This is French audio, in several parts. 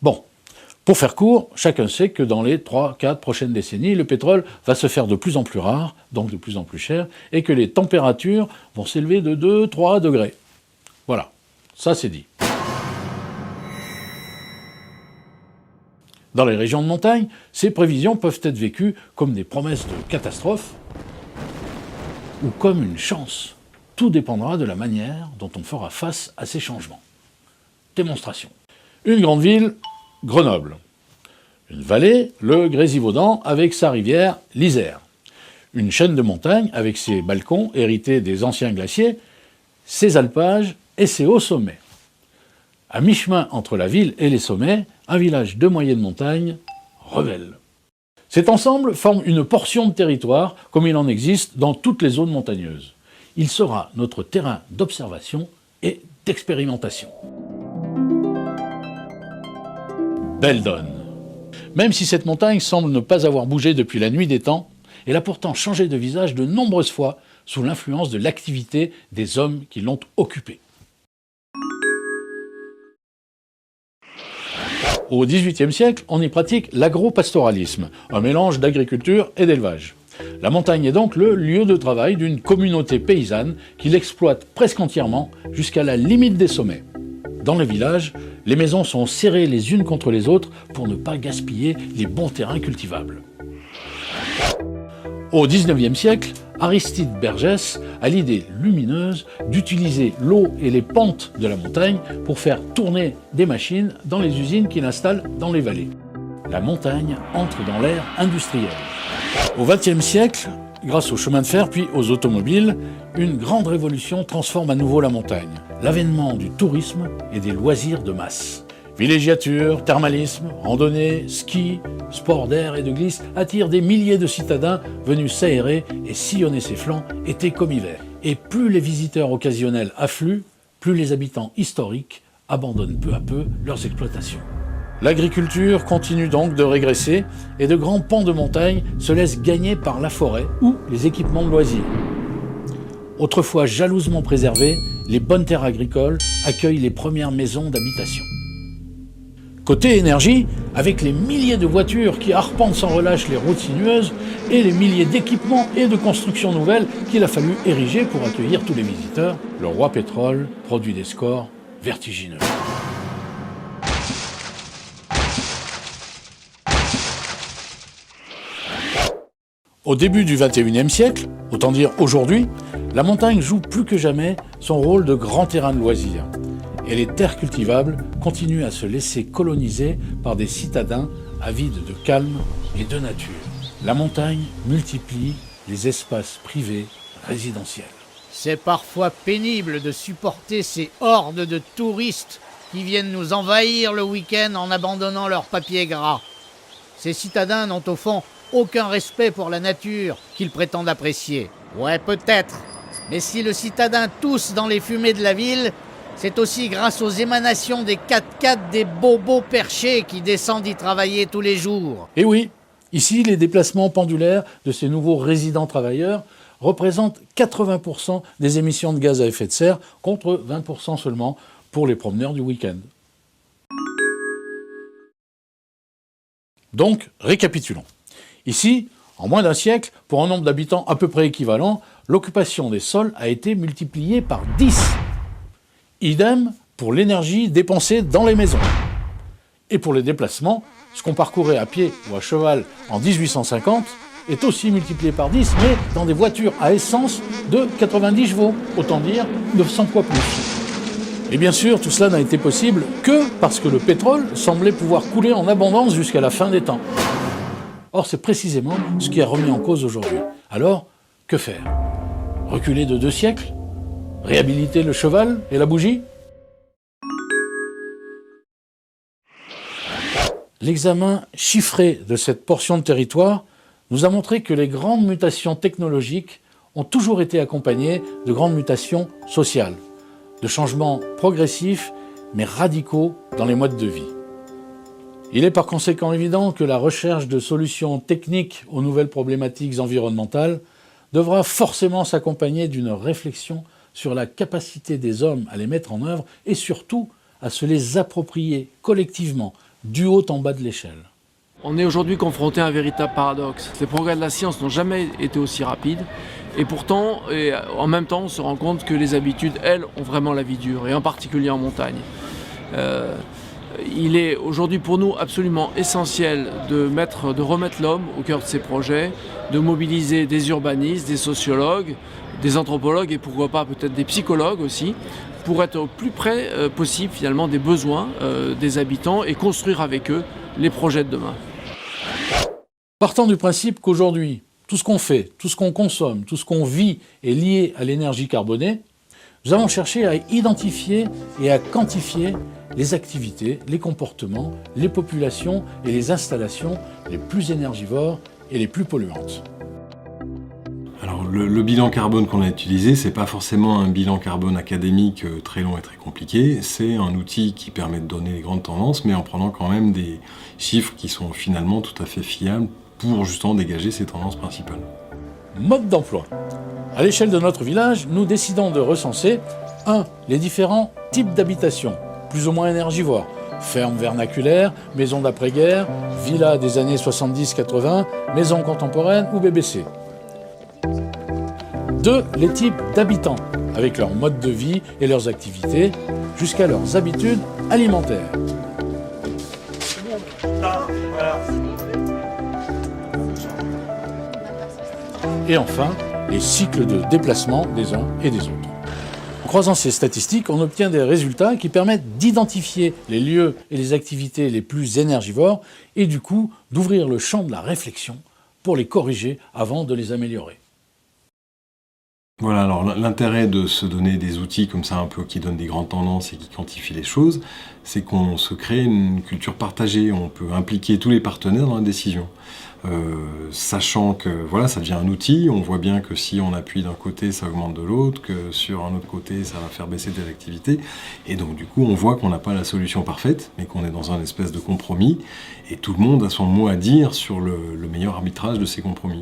Bon, pour faire court, chacun sait que dans les 3-4 prochaines décennies, le pétrole va se faire de plus en plus rare, donc de plus en plus cher, et que les températures vont s'élever de 2-3 degrés. Voilà, ça c'est dit. Dans les régions de montagne, ces prévisions peuvent être vécues comme des promesses de catastrophe ou comme une chance. Tout dépendra de la manière dont on fera face à ces changements. Démonstration. Une grande ville, Grenoble. Une vallée, le Grésivaudan, avec sa rivière, l'Isère. Une chaîne de montagnes avec ses balcons hérités des anciens glaciers, ses alpages et ses hauts sommets. À mi-chemin entre la ville et les sommets, un village de moyenne montagne, Revel. Cet ensemble forme une portion de territoire comme il en existe dans toutes les zones montagneuses. Il sera notre terrain d'observation et d'expérimentation. Belle donne. Même si cette montagne semble ne pas avoir bougé depuis la nuit des temps, elle a pourtant changé de visage de nombreuses fois sous l'influence de l'activité des hommes qui l'ont occupée. Au XVIIIe siècle, on y pratique l'agropastoralisme, un mélange d'agriculture et d'élevage. La montagne est donc le lieu de travail d'une communauté paysanne qui l'exploite presque entièrement jusqu'à la limite des sommets. Dans le village, les maisons sont serrées les unes contre les autres pour ne pas gaspiller les bons terrains cultivables. Au XIXe siècle, Aristide Bergès a l'idée lumineuse d'utiliser l'eau et les pentes de la montagne pour faire tourner des machines dans les usines qu'il installe dans les vallées. La montagne entre dans l'ère industrielle. Au XXe siècle, grâce aux chemins de fer puis aux automobiles, une grande révolution transforme à nouveau la montagne. L'avènement du tourisme et des loisirs de masse. Villégiature, thermalisme, randonnée, ski, sport d'air et de glisse attirent des milliers de citadins venus s'aérer et sillonner ses flancs été comme hiver. Et plus les visiteurs occasionnels affluent, plus les habitants historiques abandonnent peu à peu leurs exploitations. L'agriculture continue donc de régresser et de grands pans de montagne se laissent gagner par la forêt ou les équipements de loisirs. Autrefois jalousement préservées, les bonnes terres agricoles accueillent les premières maisons d'habitation. Côté énergie, avec les milliers de voitures qui arpentent sans relâche les routes sinueuses et les milliers d'équipements et de constructions nouvelles qu'il a fallu ériger pour accueillir tous les visiteurs, le roi pétrole produit des scores vertigineux. Au début du XXIe siècle, autant dire aujourd'hui, la montagne joue plus que jamais son rôle de grand terrain de loisirs. Et les terres cultivables continuent à se laisser coloniser par des citadins avides de calme et de nature. La montagne multiplie les espaces privés résidentiels. C'est parfois pénible de supporter ces hordes de touristes qui viennent nous envahir le week-end en abandonnant leurs papiers gras. Ces citadins n'ont au fond aucun respect pour la nature qu'ils prétendent apprécier. Ouais, peut-être. Mais si le citadin tousse dans les fumées de la ville, c'est aussi grâce aux émanations des 4x4 des bobos perchés qui descendent y travailler tous les jours. Et oui, ici, les déplacements pendulaires de ces nouveaux résidents travailleurs représentent 80% des émissions de gaz à effet de serre, contre 20% seulement pour les promeneurs du week-end. Donc, récapitulons. Ici, en moins d'un siècle, pour un nombre d'habitants à peu près équivalent, l'occupation des sols a été multipliée par 10. Idem pour l'énergie dépensée dans les maisons. Et pour les déplacements, ce qu'on parcourait à pied ou à cheval en 1850 est aussi multiplié par 10, mais dans des voitures à essence de 90 chevaux, autant dire 900 fois plus. Et bien sûr, tout cela n'a été possible que parce que le pétrole semblait pouvoir couler en abondance jusqu'à la fin des temps. Or, c'est précisément ce qui est remis en cause aujourd'hui. Alors, que faire? Reculer de 2 siècles? Réhabiliter le cheval et la bougie? L'examen chiffré de cette portion de territoire nous a montré que les grandes mutations technologiques ont toujours été accompagnées de grandes mutations sociales, de changements progressifs mais radicaux dans les modes de vie. Il est par conséquent évident que la recherche de solutions techniques aux nouvelles problématiques environnementales devra forcément s'accompagner d'une réflexion sur la capacité des hommes à les mettre en œuvre et surtout à se les approprier collectivement, du haut en bas de l'échelle. On est aujourd'hui confronté à un véritable paradoxe. Les progrès de la science n'ont jamais été aussi rapides. Et pourtant, en même temps, on se rend compte que les habitudes, elles, ont vraiment la vie dure, et en particulier en montagne. Il est aujourd'hui pour nous absolument essentiel de remettre l'homme au cœur de ces projets, de mobiliser des urbanistes, des sociologues, des anthropologues et pourquoi pas peut-être des psychologues aussi, pour être au plus près possible finalement des besoins des habitants et construire avec eux les projets de demain. Partant du principe qu'aujourd'hui, tout ce qu'on fait, tout ce qu'on consomme, tout ce qu'on vit est lié à l'énergie carbonée, nous avons cherché à identifier et à quantifier les activités, les comportements, les populations et les installations les plus énergivores et les plus polluantes. Alors le bilan carbone qu'on a utilisé, c'est pas forcément un bilan carbone académique très long et très compliqué, c'est un outil qui permet de donner les grandes tendances, mais en prenant quand même des chiffres qui sont finalement tout à fait fiables pour justement dégager ces tendances principales. Mode d'emploi. À l'échelle de notre village, nous décidons de recenser 1. Les différents types d'habitations, plus ou moins énergivores. Fermes vernaculaires, maisons d'après-guerre, villas des années 70-80, maisons contemporaines ou BBC. 2. Les types d'habitants, avec leur mode de vie et leurs activités, jusqu'à leurs habitudes alimentaires. Et enfin, les cycles de déplacement des uns et des autres. En croisant ces statistiques, on obtient des résultats qui permettent d'identifier les lieux et les activités les plus énergivores et du coup d'ouvrir le champ de la réflexion pour les corriger avant de les améliorer. Voilà, alors l'intérêt de se donner des outils comme ça un peu qui donnent des grandes tendances et qui quantifient les choses, c'est qu'on se crée une culture partagée, on peut impliquer tous les partenaires dans la décision. Sachant que voilà, ça devient un outil, on voit bien que si on appuie d'un côté, ça augmente de l'autre, que sur un autre côté, ça va faire baisser telle activité. Et donc du coup, on voit qu'on n'a pas la solution parfaite, mais qu'on est dans un espèce de compromis, et tout le monde a son mot à dire sur le meilleur arbitrage de ces compromis.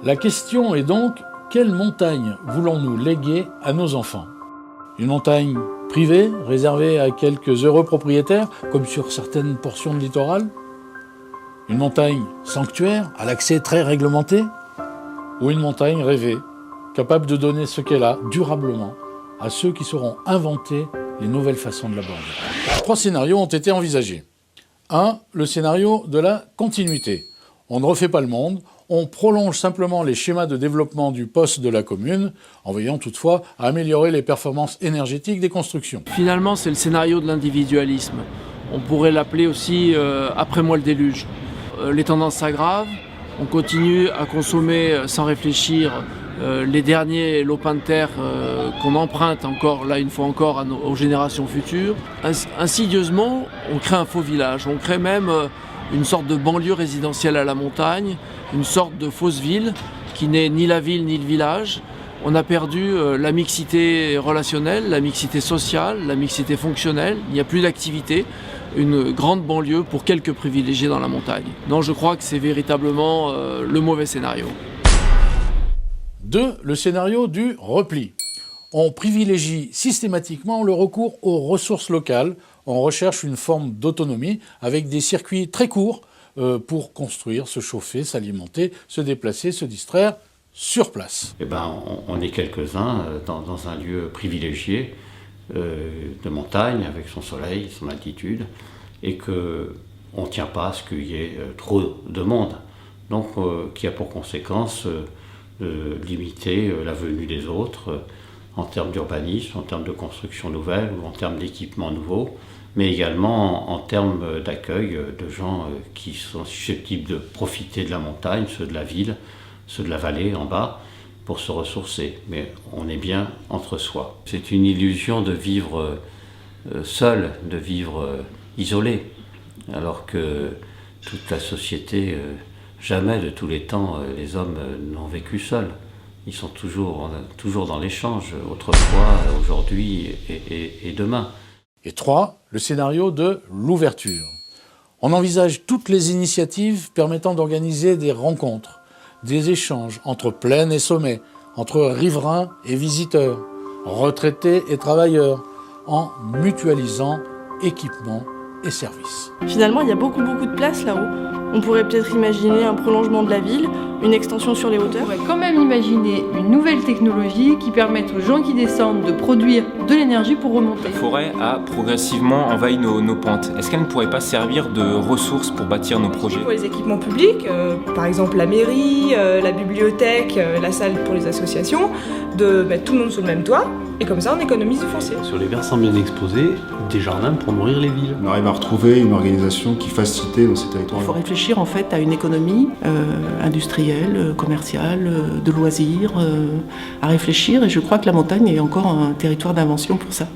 La question est donc, quelle montagne voulons-nous léguer à nos enfants ? Une montagne privée, réservée à quelques heureux propriétaires, comme sur certaines portions de littoral ? Une montagne sanctuaire, à l'accès très réglementé ? Ou une montagne rêvée, capable de donner ce qu'elle a durablement à ceux qui sauront inventer les nouvelles façons de l'aborder ? 3 scénarios ont été envisagés. 1. Le scénario de la continuité. On ne refait pas le monde, on prolonge simplement les schémas de développement du poste de la commune, en veillant toutefois à améliorer les performances énergétiques des constructions. Finalement, c'est le scénario de l'individualisme. On pourrait l'appeler aussi « après moi le déluge ». Les tendances s'aggravent, on continue à consommer sans réfléchir les derniers lopins de terre qu'on emprunte encore, là une fois encore, aux générations futures. Insidieusement, on crée un faux village, on crée même une sorte de banlieue résidentielle à la montagne, une sorte de fausse ville qui n'est ni la ville ni le village. On a perdu la mixité relationnelle, la mixité sociale, la mixité fonctionnelle, il n'y a plus d'activité. Une grande banlieue pour quelques privilégiés dans la montagne. Donc je crois que c'est véritablement le mauvais scénario. 2. Le scénario du repli. On privilégie systématiquement le recours aux ressources locales. On recherche une forme d'autonomie avec des circuits très courts pour construire, se chauffer, s'alimenter, se déplacer, se distraire sur place. Eh ben, on est quelques-uns dans un lieu privilégié de montagne, avec son soleil, son altitude, et qu'on ne tient pas à ce qu'il y ait trop de monde. Donc, qui a pour conséquence de limiter la venue des autres en termes d'urbanisme, en termes de construction nouvelle ou en termes d'équipements nouveaux, mais également en termes d'accueil de gens qui sont susceptibles de profiter de la montagne, ceux de la ville, ceux de la vallée en bas, pour se ressourcer, mais on est bien entre soi. C'est une illusion de vivre seul, de vivre isolé, alors que toute la société, jamais de tous les temps, les hommes n'ont vécu seuls. Ils sont toujours dans l'échange, autrefois, aujourd'hui et demain. Et 3. Le scénario de l'ouverture. On envisage toutes les initiatives permettant d'organiser des rencontres, des échanges entre plaine et sommet, entre riverains et visiteurs, retraités et travailleurs, en mutualisant équipements et services. Finalement, il y a beaucoup de place là-haut. On pourrait peut-être imaginer un prolongement de la ville, une extension sur les hauteurs. On pourrait quand même imaginer une nouvelle technologie qui permette aux gens qui descendent de produire de l'énergie pour remonter. La forêt a progressivement envahi nos pentes. Est-ce qu'elle ne pourrait pas servir de ressource pour bâtir nos projets ? Pour les équipements publics, par exemple la mairie, la bibliothèque, la salle pour les associations, de mettre tout le monde sous le même toit, et comme ça on économise du foncier. Sur les versants bien exposés, des jardins pour nourrir les villes. On arrive à retrouver une organisation qui fasse cité dans ces territoires. Il faut réfléchir en fait à une économie industrielle, commerciale, de loisirs, à réfléchir, et je crois que la montagne est encore un territoire d'invention pour ça.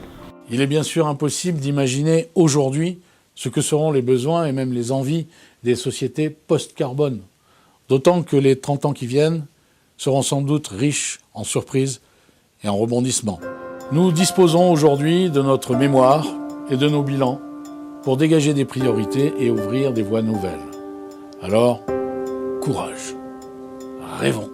Il est bien sûr impossible d'imaginer aujourd'hui ce que seront les besoins et même les envies des sociétés post-carbone. D'autant que les 30 ans qui viennent seront sans doute riches en surprises et en rebondissements. Nous disposons aujourd'hui de notre mémoire et de nos bilans pour dégager des priorités et ouvrir des voies nouvelles. Alors, courage, rêvons.